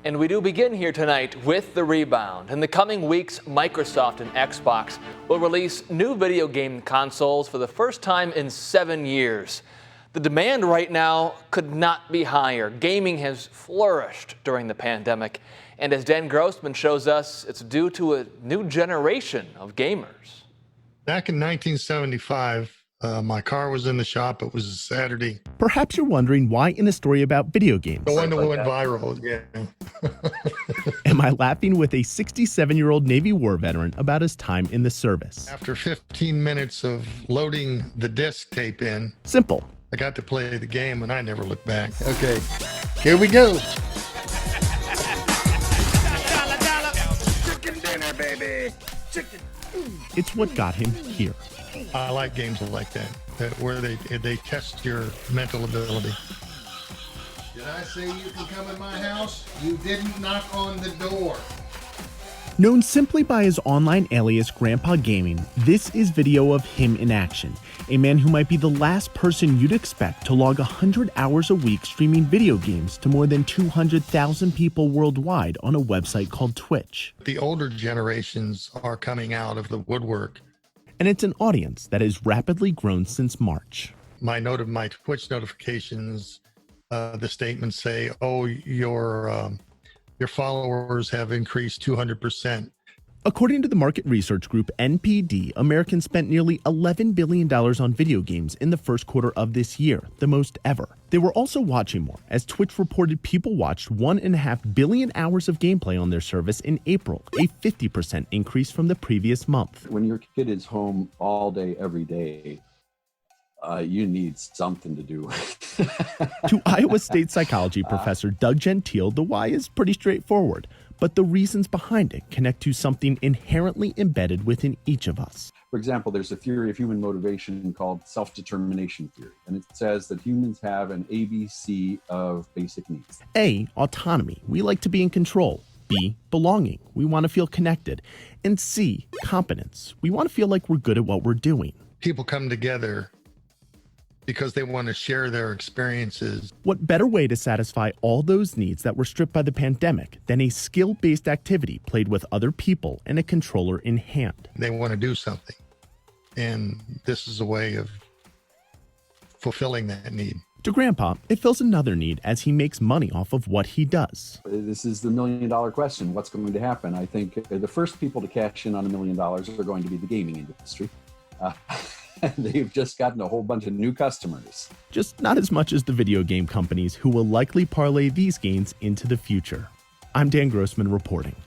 And we do begin here tonight with the Rebound. In the coming weeks, Microsoft and Xbox will release new video game consoles for the first time in 7 years. The demand right now could not be higher. Gaming has flourished during the pandemic. And as Dan Grossman shows us, it's due to a new generation of gamers. Back in 1975, my car was in the shop. It was a Saturday. Perhaps you're wondering why in a story about video games. The one that went viral, yeah. Am I laughing with a 67-year-old Navy war veteran about his time in the service? After 15 minutes of loading the disc tape in, Simple. I got to play the game and I never looked back. Okay, here we go. Chicken dinner, baby. Chicken. It's what got him here. I like games like that where they test your mental ability. Did I say you can come in my house? You didn't knock on the door. Known simply by his online alias Grandpa Gaming, this is video of him in action. A man who might be the last person you'd expect to log 100 hours a week streaming video games to more than 200,000 people worldwide on a website called Twitch. The older generations are coming out of the woodwork. And it's an audience that has rapidly grown since March. My Twitch notifications, the statements say, "Oh, your followers have increased 200%." According to the market research group NPD, Americans spent nearly $11 billion on video games in the first quarter of this year, the most ever. They were also watching more, as Twitch reported people watched 1.5 billion hours of gameplay on their service in April, a 50% increase from the previous month. When your kid is home all day, every day, you need something to do. To Iowa State psychology professor Doug Gentile, the why is pretty straightforward, but the reasons behind it connect to something inherently embedded within each of us. For example, there's a theory of human motivation called self-determination theory, and it says that humans have an ABC of basic needs. A, autonomy. We like to be in control. B, belonging. We want to feel connected. And C, competence. We want to feel like we're good at what we're doing. People come together because they want to share their experiences. What better way to satisfy all those needs that were stripped by the pandemic than a skill-based activity played with other people and a controller in hand? They want to do something. And this is a way of fulfilling that need. To Grandpa, it fills another need as he makes money off of what he does. This is the million-dollar question. What's going to happen? I think the first people to cash in on $1 million are going to be the gaming industry. They've just gotten a whole bunch of new customers. Just not as much as the video game companies who will likely parlay these gains into the future. I'm Dan Grossman reporting.